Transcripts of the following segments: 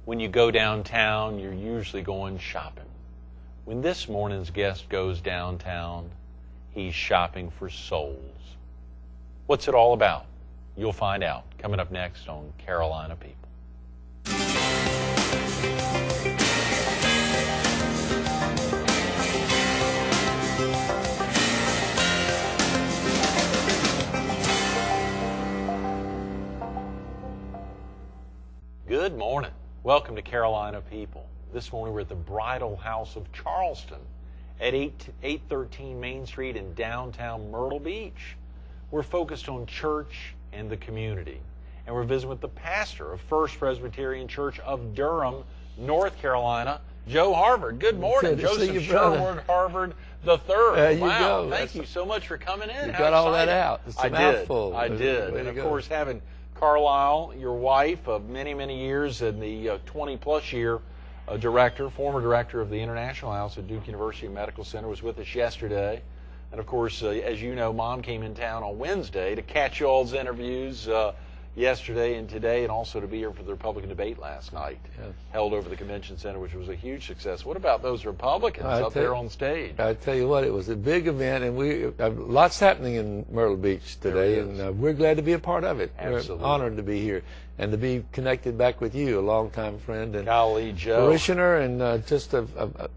When you go downtown, you're usually going shopping. When this morning's guest goes downtown, he's shopping for souls. What's it all about? You'll find out coming up next on Carolina People. Good morning. Welcome to Carolina People. This morning we're at the Bridal House of Charleston at 813 Main Street in downtown Myrtle Beach. We're focused on church and the community. And we're visiting with the pastor of First Presbyterian Church of Durham, North Carolina, Joe Harvard. Good morning. Joseph Sherwood Harvard III. There you wow. go. Thank you so much for coming in. You got all that out. It's a I mouthful. I did. And of course, having Carlisle, your wife of many, many years, and the 20-plus year former director of the International House at Duke University Medical Center, was with us yesterday. And of course, as you know, Mom came in town on Wednesday to catch y'all's interviews yesterday and today, and also to be here for the Republican debate last night, held over the Convention Center, which was a huge success. What about those Republicans up there on stage? I tell you what, it was a big event, and we lots happening in Myrtle Beach today, and we're glad to be a part of it. Absolutely. We're honored to be here and to be connected back with you, a longtime friend and colleague, Joe, parishioner, and just a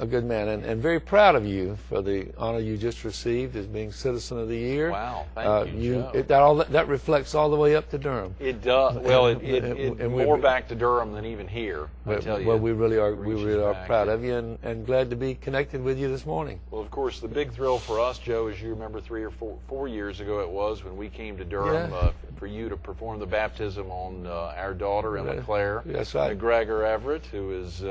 good man, and very proud of you for the honor you just received as being Citizen of the Year. Wow, thank you, Joe. That reflects all the way up to Durham. It does. Well, it more back to Durham than even here, I tell you. Well, we really are proud of you and glad to be connected with you this morning. Well, of course, the big thrill for us, Joe, as you remember 3 or 4 years ago it was when we came to Durham for you to perform the baptism on our daughter, Emma Claire. That's right. Gregor Everett, who is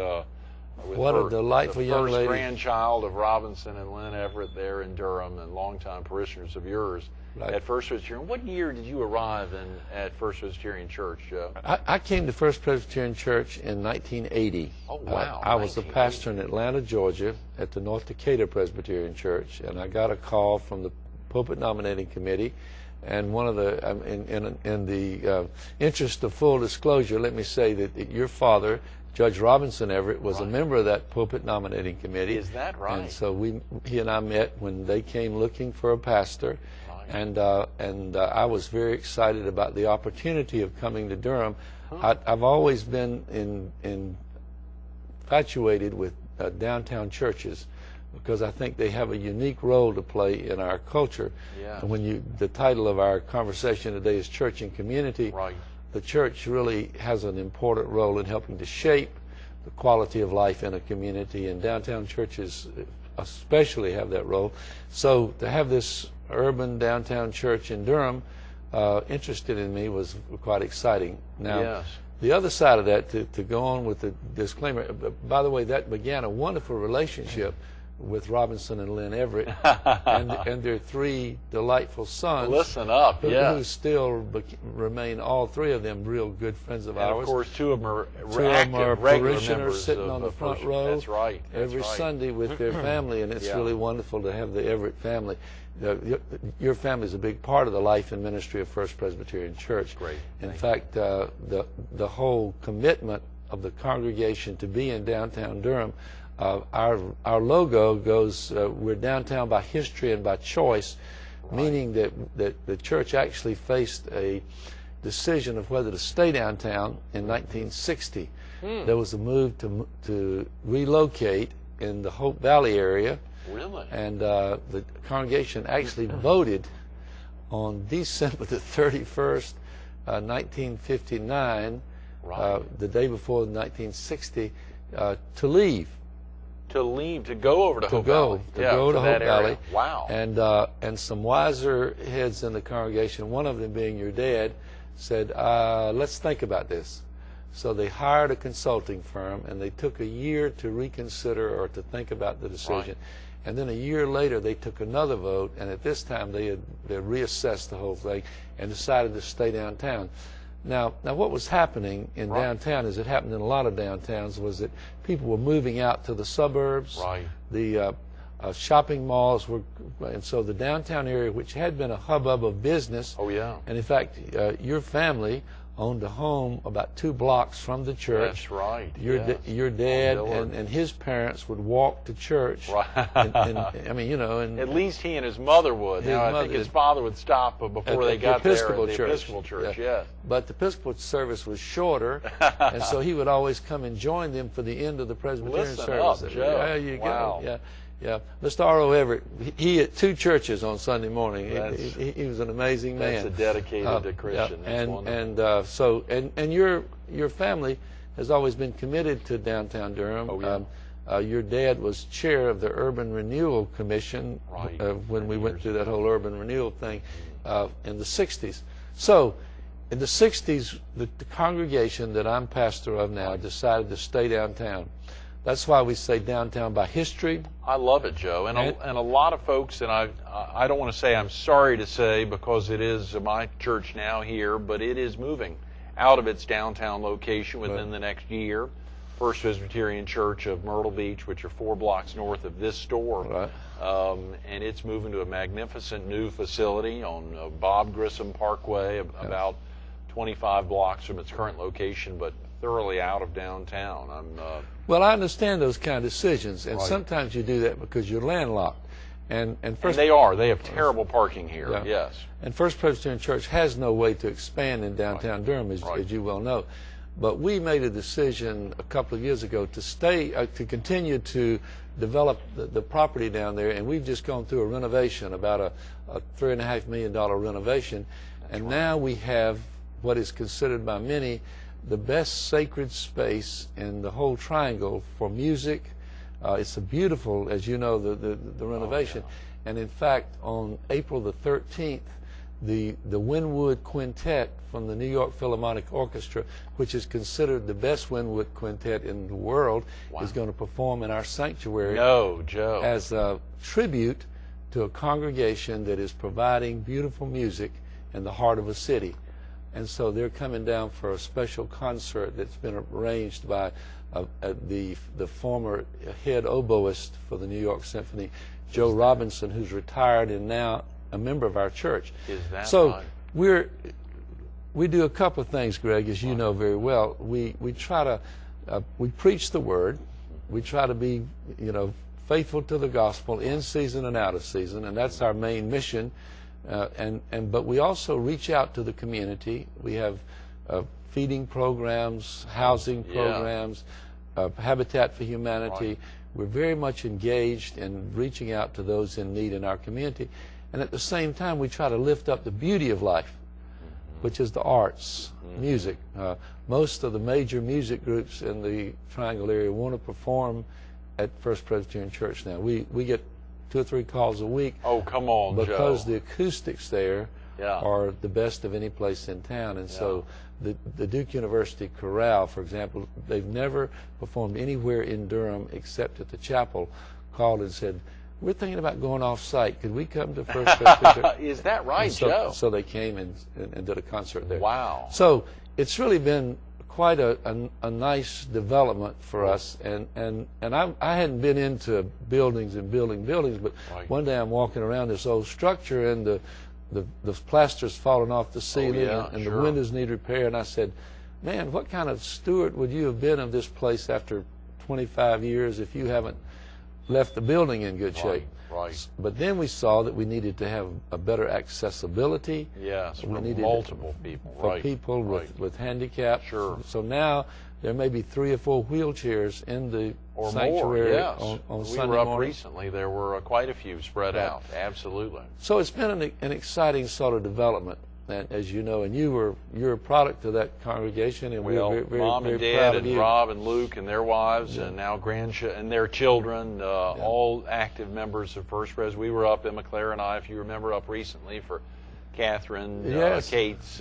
what a delightful young lady. The first grandchild of Robinson and Lynn Everett there in Durham, and longtime parishioners of yours at First Presbyterian. What year did you arrive at First Presbyterian Church, Joe? I came to First Presbyterian Church in 1980. Oh, wow. I was a pastor in Atlanta, Georgia, at the North Decatur Presbyterian Church, and I got a call from the Pulpit Nominating Committee. And one of the, in the interest of full disclosure, let me say that your father, Judge Robinson Everett, was a member of that Pulpit Nominating Committee. Is that right? And so he and I met when they came looking for a pastor, and I was very excited about the opportunity of coming to Durham. I've always been infatuated with downtown churches, because I think they have a unique role to play in our culture. Yeah. And when the title of our conversation today is Church and Community, the church really has an important role in helping to shape the quality of life in a community, and downtown churches especially have that role. So to have this urban downtown church in Durham interested in me was quite exciting. Now, the other side of that, to go on with the disclaimer, by the way, that began a wonderful relationship with Robinson and Lynn Everett and their 3 delightful sons. Listen up, who still remain, all 3 of them, real good friends of ours. And of course, 2 of them are parishioners sitting on the front row. That's right. Every Sunday with their family, and it's really wonderful to have the Everett family. Your family is a big part of the life and ministry of First Presbyterian Church. Great. In fact, the whole commitment of the congregation to be in downtown Durham. Our logo goes, we're downtown by history and by choice, meaning that the church actually faced a decision of whether to stay downtown in 1960. There was a move to relocate in the Hope Valley area. Really? And the congregation actually voted on December the 31st, 1959, the day before 1960, to leave. To go over to Hope Valley. To go to Hope Valley. Wow. And some wiser heads in the congregation, one of them being your dad, said, let's think about this. So they hired a consulting firm, and they took a year to reconsider or to think about the decision. And then a year later, they took another vote, and at this time they had reassessed the whole thing and decided to stay downtown. Now what was happening in downtown, as it happened in a lot of downtowns, was that people were moving out to the suburbs. The shopping malls were, and so the downtown area, which had been a hubbub of business. Oh, yeah. And in fact, your family owned a home about 2 blocks from the church. That's right. Your dad and his parents would walk to church. Right. and I mean, you know, and at least he and his mother would. Now, I think his father would stop before they got there at the Episcopal Church. Yeah. But the Episcopal service was shorter, and so he would always come and join them for the end of the Presbyterian service. Up, Joe. There you wow. go. Yeah. Mr. R.O. Everett, he had 2 churches on Sunday morning. He was an amazing man. That's a dedicated Christian. That's wonderful. And your family has always been committed to downtown Durham. Oh, yeah. Your dad was chair of the Urban Renewal Commission when we went through that whole urban renewal thing in the 60s. So in the 60s, the congregation that I'm pastor of now decided to stay downtown. That's why we say downtown by history. I love it, Joe. And a lot of folks, and I don't want to say I'm sorry to say because it is my church now here, but it is moving out of its downtown location within the next year. First Presbyterian Church of Myrtle Beach, which are 4 blocks north of this store. And it's moving to a magnificent new facility on Bob Grissom Parkway, about 25 blocks from its current location, but thoroughly out of downtown. Well, I understand those kind of decisions, and sometimes you do that because you're landlocked. And they have terrible parking here. Yes. And First Presbyterian Church has no way to expand in downtown Durham, as you well know. But we made a decision a couple of years ago to continue to develop the property down there, and we've just gone through a renovation, about a $3.5 million renovation, and now we have what is considered by many the best sacred space in the whole triangle for music. It's a beautiful, as you know, the renovation. And in fact, on April the 13th, the Wynwood Quintet from the New York Philharmonic Orchestra, which is considered the best Wynwood quintet in the world, is going to perform in our sanctuary as a tribute to a congregation that is providing beautiful music in the heart of a city. And so they're coming down for a special concert that's been arranged by the former head oboist for the New York Symphony, Joe Robinson, who's retired and now a member of our church. Is that so right? We do a couple of things, Greg, as you know very well. We try to we preach the word. We try to be faithful to the gospel in season and out of season, and that's our main mission. But we also reach out to the community. We have feeding programs, housing programs, Habitat for Humanity. We're very much engaged in reaching out to those in need in our community. And at the same time, we try to lift up the beauty of life, which is the arts, music. Most of the major music groups in the Triangle area want to perform at First Presbyterian Church now. We get 2 or 3 calls a week. Oh, come on, because Joe. The acoustics there are the best of any place in town. And so the Duke University Chorale, for example, they've never performed anywhere in Durham except at the chapel, called and said, "We're thinking about going off-site. Could we come to First Presbyterian?" Is that right, Joe? So they came and did a concert there. Wow. So it's really been quite a nice development for us, and I hadn't been into buildings and buildings, but one day I'm walking around this old structure and the plaster's falling off the ceiling and the windows need repair, and I said, "Man, what kind of steward would you have been of this place after 25 years if you haven't left the building in good shape?" Right. But then we saw that we needed to have a better accessibility. Yes, we needed multiple people. For people with handicaps. Sure. So now there may be 3 or 4 wheelchairs in the sanctuary on Sunday morning. We were up recently. There were quite a few spread out. Absolutely. So it's been an exciting sort of development. And as you know, and you're a product of that congregation, and we're very Mom and Dad and Rob and Luke and their wives and now grandchildren and their children, all active members of First Pres. We were up, Emma Claire and I, if you remember, up recently for Catherine Kate's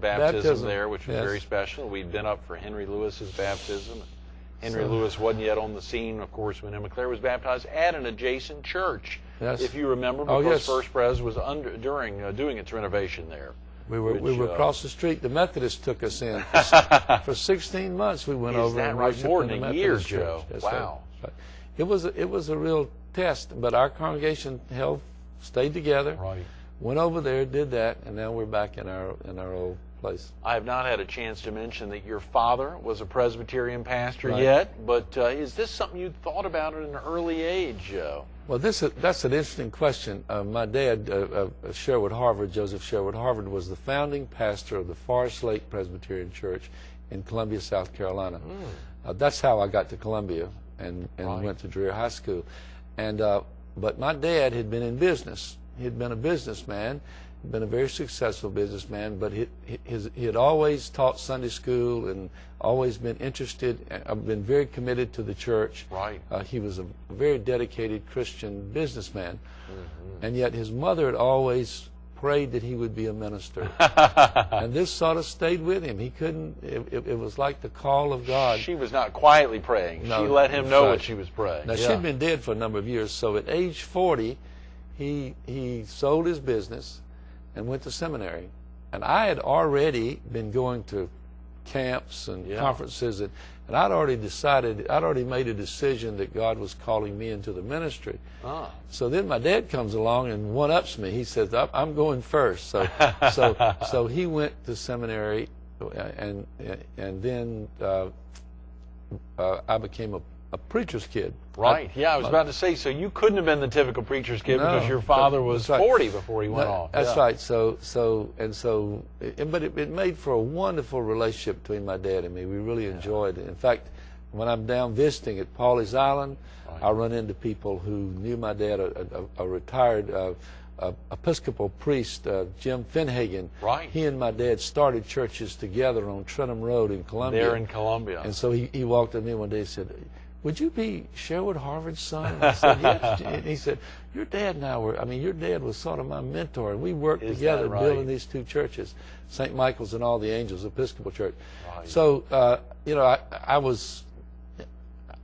baptism there, which was very special. We'd been up for Henry Lewis's baptism. Henry Lewis wasn't yet on the scene, of course, when Emma Claire was baptized at an adjacent church. Yes. If you remember, because First Pres was doing its renovation there. We were across the street. The Methodists took us in for 16 months. We went over and worshiped more in the than a Methodist year, church. Joe? Wow. It was a real test, but our congregation stayed together. Right. Went over there, did that, and now we're back in our old place. I have not had a chance to mention that your father was a Presbyterian pastor Right. yet, but is this something you thought about at an early age? Well, that's an interesting question. My dad, Sherwood Harvard, Joseph Sherwood Harvard, was the founding pastor of the Forest Lake Presbyterian Church in Columbia, South Carolina. That's how I got to Columbia and Right. went to Dreher High School. And but my dad had been in business. He had been a businessman, been a very successful businessman, but he had always taught Sunday school and always been interested, been very committed to the church. Right. He was a very dedicated Christian businessman, and yet his mother had always prayed that he would be a minister. And this sort of stayed with him. He couldn't, it was like the call of God. She was not quietly praying. No, she let him know right. what she was praying. Now, she'd been dead for a number of years, so at age 40, he sold his business and went to seminary. And I had already been going to camps and conferences, and I'd already made a decision that God was calling me into the ministry. So then my dad comes along and one-ups me. He says, I'm going first. So he went to seminary, and then I became a preacher's kid. Right. I was about to say, so you couldn't have been the typical preacher's kid because your father was right. 40 before he went off. That's right. But it made for a wonderful relationship between my dad and me. We really enjoyed it. In fact, when I'm down visiting at Pawleys Island, I run into people who knew my dad, a retired Episcopal priest, Jim Finhagen. Right. He and my dad started churches together on Trentham Road in Columbia. There in Columbia. And so he walked up to me one day and said, "Would you be Sherwood Harvard's son?" And I said, "Yes." And he said, "Your dad and I were, your dad was sort of my mentor, and we worked together building these two churches, St. Michael's and All the Angels Episcopal Church." Right. So,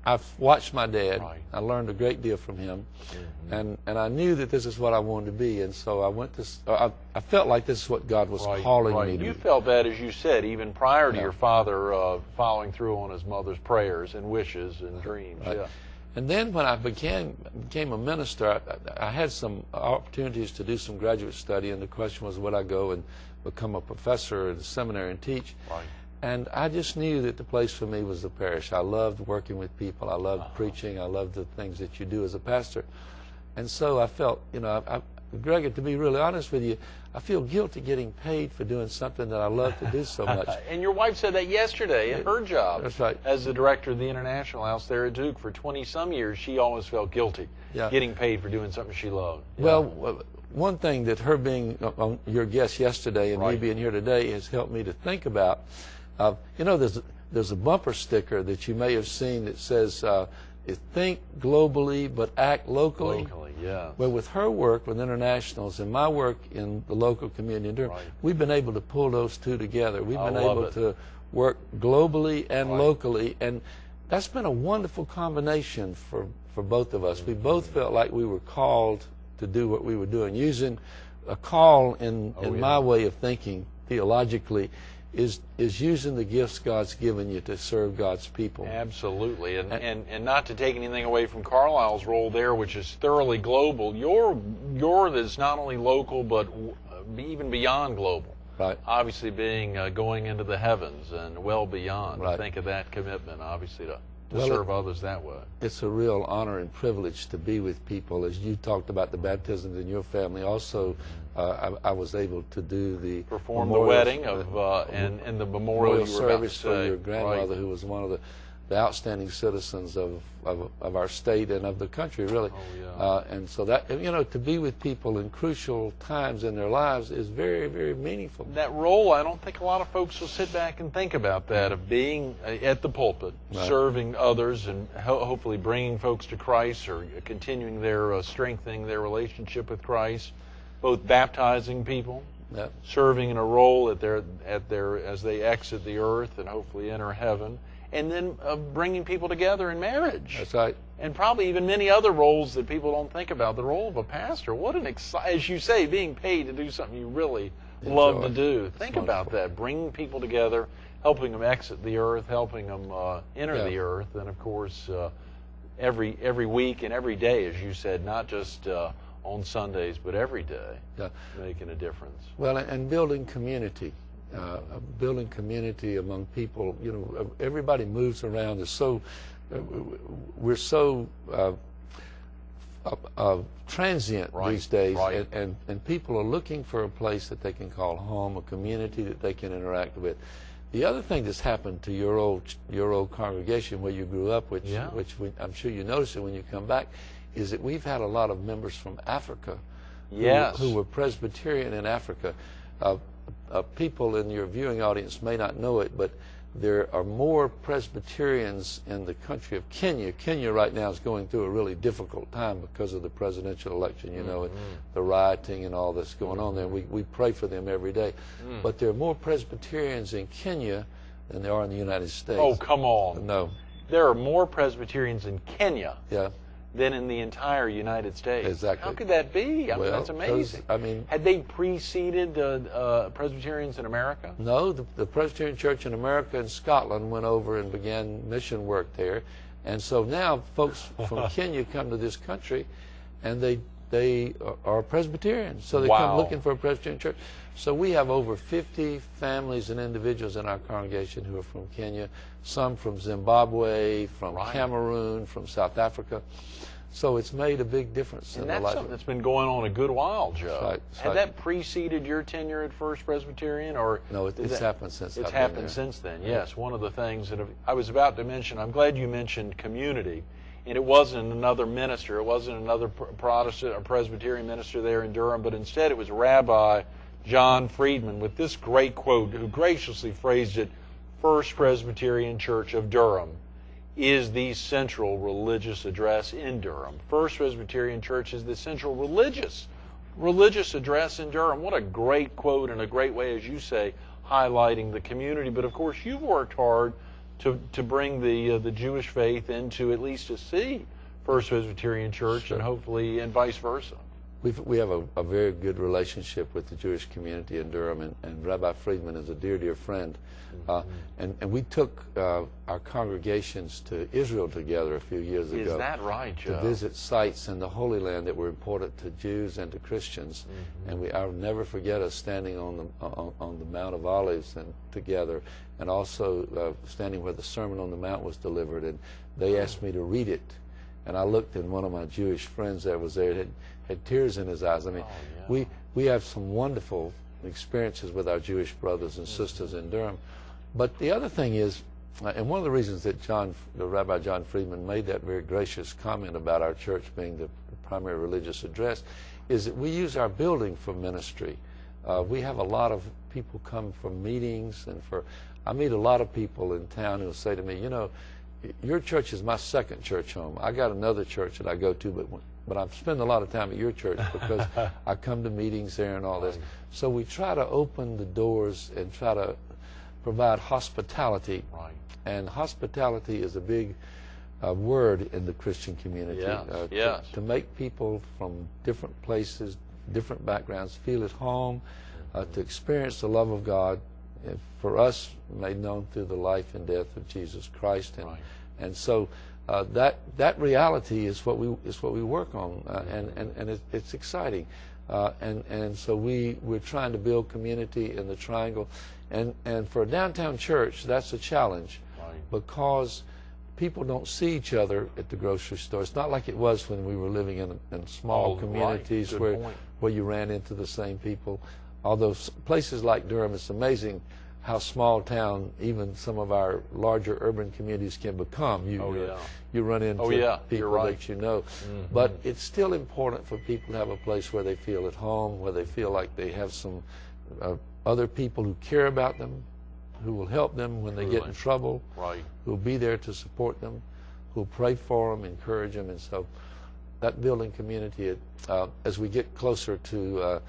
I've watched my dad. Right. I learned a great deal from him, and I knew that this is what I wanted to be, and so I went to. I felt like this is what God was calling me to. You felt that, as you said, even prior to your father following through on his mother's prayers and wishes and dreams. Right. And then when I became a minister, I had some opportunities to do some graduate study, and the question was, would I go and become a professor at the seminary and teach? Right. And I just knew that the place for me was the parish. I loved working with people. I loved preaching. I loved the things that you do as a pastor. And so I felt, Greg, to be really honest with you, I feel guilty getting paid for doing something that I love to do so much. And your wife said that yesterday in her job. That's right. As the director of the International House there at Duke for 20-some years, she always felt guilty getting paid for doing something she loved. Well, one thing that her being your guest yesterday and me being here today has helped me to think about, there's a bumper sticker that you may have seen that says, think globally but act locally. Locally, yes. Well, with her work with internationals and my work in the local community in Durham, we've been able to pull those two together. We've been able to work globally and locally, and that's been a wonderful combination for both of us. We both felt like we were called to do what we were doing. Using a call in my way of thinking theologically is using the gifts God's given you to serve God's people. Absolutely. And not to take anything away from Carlisle's role there, which is thoroughly global, your is not only local but even beyond global. Right. Obviously being going into the heavens and well beyond. Right. Think of that commitment, obviously, to serve others that way. It's a real honor and privilege to be with people. As you talked about the baptisms in your family, also I was able to do perform the wedding and the memorial service for your grandmother, who was one of the outstanding citizens of our state and of the country, really. And so that, to be with people in crucial times in their lives is very, very meaningful. That role, I don't think a lot of folks will sit back and think about that, of being at the pulpit, serving others, and hopefully bringing folks to Christ, or continuing their strengthening their relationship with Christ, both baptizing people, serving in a role as they exit the earth and hopefully enter heaven, and then bringing people together in marriage. That's right. And probably even many other roles that people don't think about. The role of a pastor, what an as you say, being paid to do something you really love to do. Think about that, bringing people together, helping them exit the earth, helping them enter the earth, and of course every week and every day, as you said, not just on Sundays, but every day, making a difference. Well, and building community. building community among people. You know, everybody moves around. We're so transient these days, and people are looking for a place that they can call home, a community that they can interact with. The other thing that's happened to your old congregation where you grew up, which I'm sure you noticed it when you come back, is that we've had a lot of members from Africa who were Presbyterian in Africa. People in your viewing audience may not know it, but there are more Presbyterians in the country of Kenya. Kenya right now is going through a really difficult time because of the presidential election, you know, and the rioting and all that's going on there. We pray for them every day. But there are more Presbyterians in Kenya than there are in the United States. Oh, come on. No. There are more Presbyterians in Kenya Yeah. than in the entire United States. Exactly. How could that be? I mean, that's amazing. I mean, had they preceded Presbyterians in America? No, the Presbyterian Church in America and Scotland went over and began mission work there. And so now folks from Kenya come to this country and they are Presbyterians. So they come looking for a Presbyterian church. So we have over 50 families and individuals in our congregation who are from Kenya, some from Zimbabwe, from Cameroon, from South Africa. So it's made a big difference in the life. And that's something that's been going on a good while, Joe. Right. Had that preceded your tenure at First Presbyterian, or no? It's happened since. It's happened since then. Yes. One of the things that I was about to mention. I'm glad you mentioned community, and it wasn't another minister. It wasn't another Protestant or Presbyterian minister there in Durham, but instead it was Rabbi John Friedman with this great quote, who graciously phrased it: First Presbyterian Church of Durham is the central religious address in Durham. First Presbyterian Church is the central religious address in Durham. What a great quote and a great way, as you say, highlighting the community. But of course, you've worked hard to bring the Jewish faith into at least to see First Presbyterian Church, and hopefully, and vice versa. We have a very good relationship with the Jewish community in Durham, and Rabbi Friedman is a dear, dear friend. And we took our congregations to Israel together a few years ago. Is that right, Joe? To visit sites in the Holy Land that were important to Jews and to Christians. And I'll never forget us standing on the Mount of Olives and together, and also standing where the Sermon on the Mount was delivered. And they asked me to read it. And I looked, and one of my Jewish friends that was there had tears in his eyes. I mean, we have some wonderful experiences with our Jewish brothers and sisters in Durham. But the other thing is, and one of the reasons that the Rabbi John Friedman made that very gracious comment about our church being the primary religious address, is that we use our building for ministry. We have a lot of people come for meetings, and I meet a lot of people in town who say to me, you know, your church is my second church home. I got another church that I go to, but I spend a lot of time at your church because I come to meetings there and all this. So we try to open the doors and try to provide hospitality. And hospitality is a big word in the Christian community. To make people from different places, different backgrounds, feel at home, to experience the love of God, for us made known through the life and death of Jesus Christ. And so that reality is what we work on, and it's exciting. And so we're trying to build community in the Triangle, and for a downtown church, that's a challenge, because people don't see each other at the grocery store. It's not like it was when we were living in small communities where you ran into the same people. Although places like Durham, it's amazing how small town even some of our larger urban communities can become. You run into people that you know. But it's still important for people to have a place where they feel at home, where they feel like they have some other people who care about them, who will help them when they get in trouble, who will be there to support them, who will pray for them, encourage them. And so that building community, as we get closer to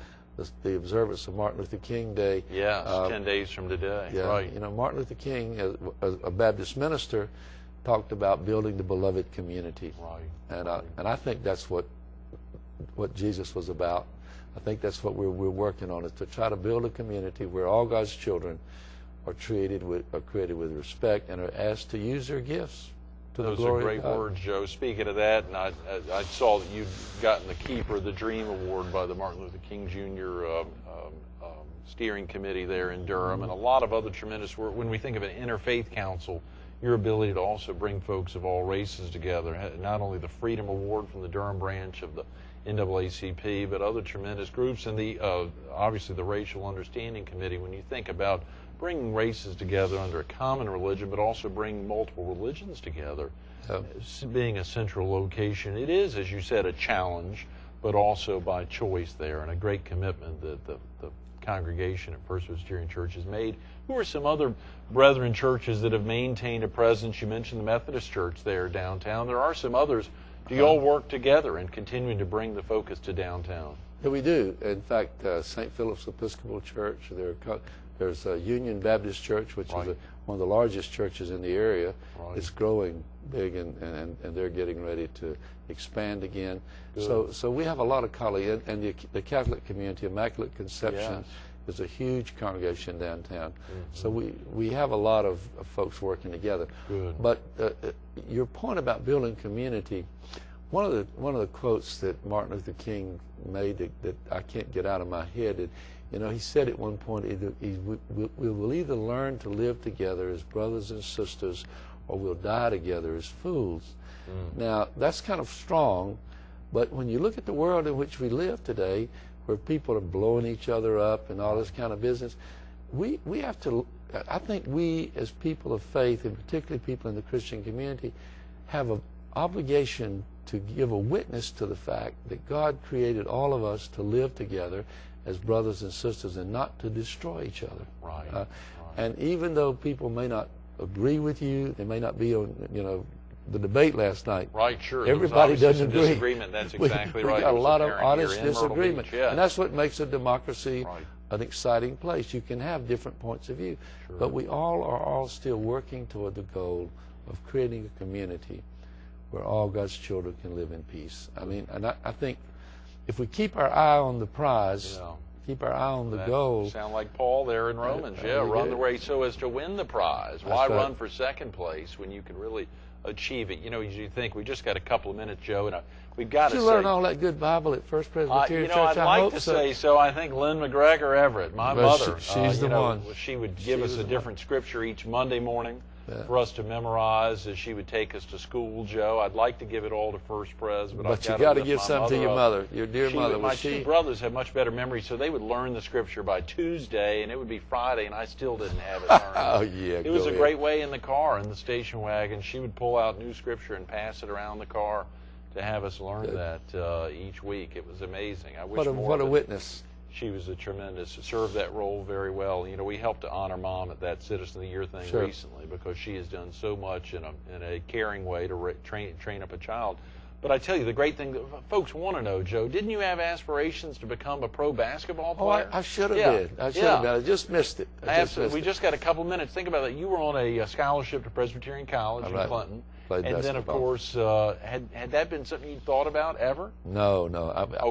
the observance of Martin Luther King Day. 10 days from today. You know, Martin Luther King, as a Baptist minister, talked about building the beloved community. And I think that's what Jesus was about. I think that's what we're working on, is to try to build a community where all God's children are created with respect and are asked to use their gifts to the glory of God. Those are great words, Joe. Speaking of that, and I saw that you'd gotten the Keeper of the Dream Award by the Martin Luther King Jr. steering committee there in Durham, and a lot of other tremendous work. When we think of an interfaith council, your ability to also bring folks of all races together, not only the Freedom Award from the Durham branch of the NAACP, but other tremendous groups, and the obviously the Racial Understanding Committee. When you think about bringing races together under a common religion, but also bringing multiple religions together, being a central location, it is, as you said, a challenge, but also by choice there, and a great commitment that the congregation at First Presbyterian Church has made. Who are some other brethren churches that have maintained a presence? You mentioned the Methodist Church there downtown. There are some others. Do you all work together in continuing to bring the focus to downtown? Yeah, we do. In fact, St. Philip's Episcopal Church, there's a Union Baptist Church, which is one of the largest churches in the area. It's growing big, and they're getting ready to expand again. So we have a lot of colleagues, and the Catholic community, Immaculate Conception, is a huge congregation downtown. So we have a lot of folks working together. But your point about building community, one of the quotes that Martin Luther King made that I can't get out of my head, he said at one point, we will either learn to live together as brothers and sisters, or we'll die together as fools. Now, that's kind of strong, but when you look at the world in which we live today, where people are blowing each other up and all this kind of business, we have to, I think we as people of faith, and particularly people in the Christian community, have an obligation to give a witness to the fact that God created all of us to live together as brothers and sisters and not to destroy each other. And even though people may not agree with you, they may not be on, the debate last night. Everybody doesn't agree. Disagreement. That's exactly right. We got a lot of honest disagreement, and that's what makes a democracy an exciting place. You can have different points of view, but we all are still working toward the goal of creating a community where all God's children can live in peace. I mean, and I think if we keep our eye on the prize, keep our eye on the goal. Sound like Paul there in Romans. Run the race so as to win the prize. Why run for second place when you can really achieve it? You think we just got a couple of minutes, Joe, and we've got to say. Did you learn all that good Bible at First Presbyterian Church? I'd like to say so. I think Lynn McGregor Everett, my mother, she's the one. She would give us a different scripture each Monday morning for us to memorize as she would take us to school, Joe. I'd like to give it all to First Pres, but you got to give something to your mother, your dear mother. My two brothers have much better memory, so they would learn the scripture by Tuesday, and it would be Friday, and I still didn't have it learned. It was a great way in the car, in the station wagon. She would pull out new scripture and pass it around the car to have us learn that each week. It was amazing. I wish more. What a witness. She was served that role very well. We helped to honor Mom at that Citizen of the Year thing recently, because she has done so much in a caring way to train up a child. But I tell you, the great thing that folks want to know, Joe, didn't you have aspirations to become a pro basketball player? I should have been. I should have been. I just missed it. We just got a couple minutes. Think about that. You were on a scholarship to Presbyterian College in Clinton. And then, of course, had that been something you thought about ever? No.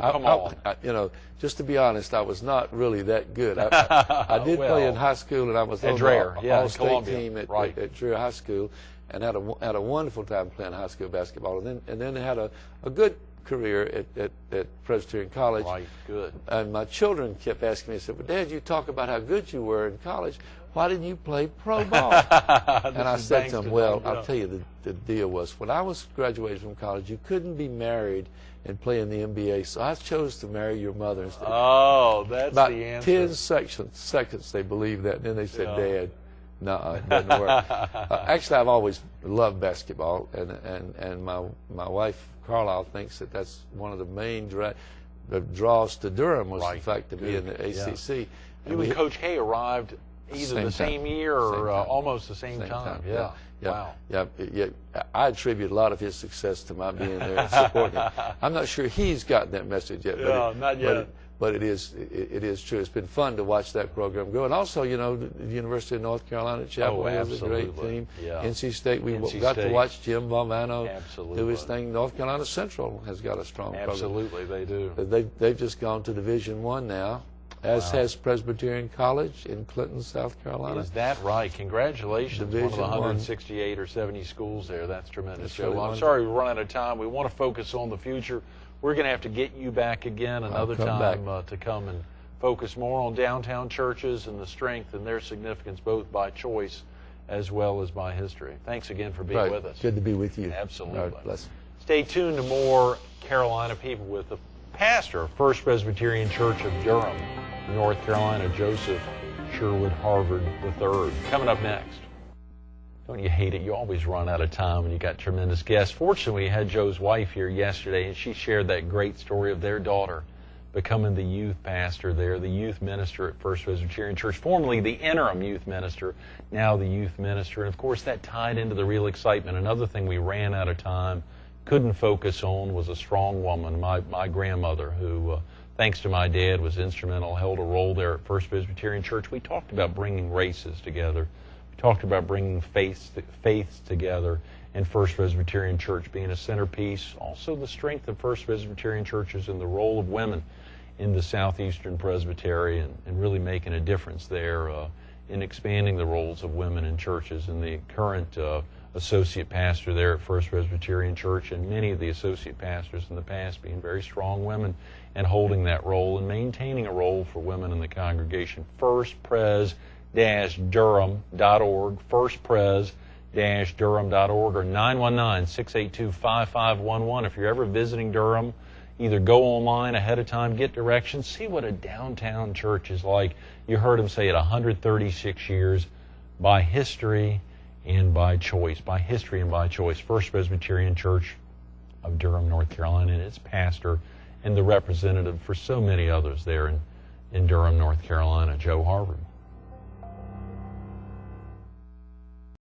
Come on. Just to be honest, I was not really that good. I did play in high school, and I was on the all-state team at Dreher High School, and had a wonderful time playing high school basketball, and then had a good career at Presbyterian College. Good. And my children kept asking me, they said, "Well, Dad, you talk about how good you were in college. Why didn't you play pro ball?" And I said to them, well, I'll tell you, the deal was, when I was graduated from college, you couldn't be married and play in the NBA, so I chose to marry your mother instead. Oh, that's about the answer. 10 seconds they believed that, and then they said, Dad, no, it doesn't work. Actually, I've always loved basketball, and my wife, Carlisle, thinks that's one of the main draws to Durham was the fact to be in the ACC. You and Coach Hay arrived either the same year or almost the same time. Wow. I attribute a lot of his success to my being there and supporting him. I'm not sure he's gotten that message yet. Not yet. But it is true. It's been fun to watch that program grow. And also, the University of North Carolina at Chapel was a great team. NC State, we got to watch Jim Valvano do his thing. North Carolina Central has got a strong program. Absolutely, they do. They've just gone to Division I now, as has Presbyterian College in Clinton, South Carolina. Is that right? Congratulations. One of the 168 or 70 schools there. That's tremendous, Joe. Well, I'm sorry we run out of time. We want to focus on the future. We're going to have to get you back again another time to come and focus more on downtown churches and the strength and their significance both by choice as well as by history. Thanks again for being with us. Good to be with you. Absolutely. God bless. Stay tuned to more Carolina People with the pastor of First Presbyterian Church of Durham, North Carolina, Joseph Sherwood Harvard III. Coming up next. Don't you hate it? You always run out of time when you got tremendous guests. Fortunately, we had Joe's wife here yesterday, and she shared that great story of their daughter becoming the youth pastor there, the youth minister at First Presbyterian Church, formerly the interim youth minister, now the youth minister. And, of course, that tied into the real excitement. Another thing we ran out of time, couldn't focus on, was a strong woman, my grandmother, who, thanks to my dad, was instrumental, held a role there at First Presbyterian Church. We talked about bringing races together. We talked about bringing faiths together, and First Presbyterian Church being a centerpiece. Also the strength of First Presbyterian churches and the role of women in the Southeastern Presbyterian and really making a difference there in expanding the roles of women in churches. And the current associate pastor there at First Presbyterian Church, and many of the associate pastors in the past being very strong women and holding that role and maintaining a role for women in the congregation. FirstPres-Durham.org, FirstPres-Durham.org, or 919-682-5511. If you're ever visiting Durham, either go online ahead of time, get directions, see what a downtown church is like. You heard him say it, 136 years by history and by choice. By history and by choice. First Presbyterian Church of Durham, North Carolina, and its pastor and the representative for so many others there in Durham, North Carolina, Joe Harvard.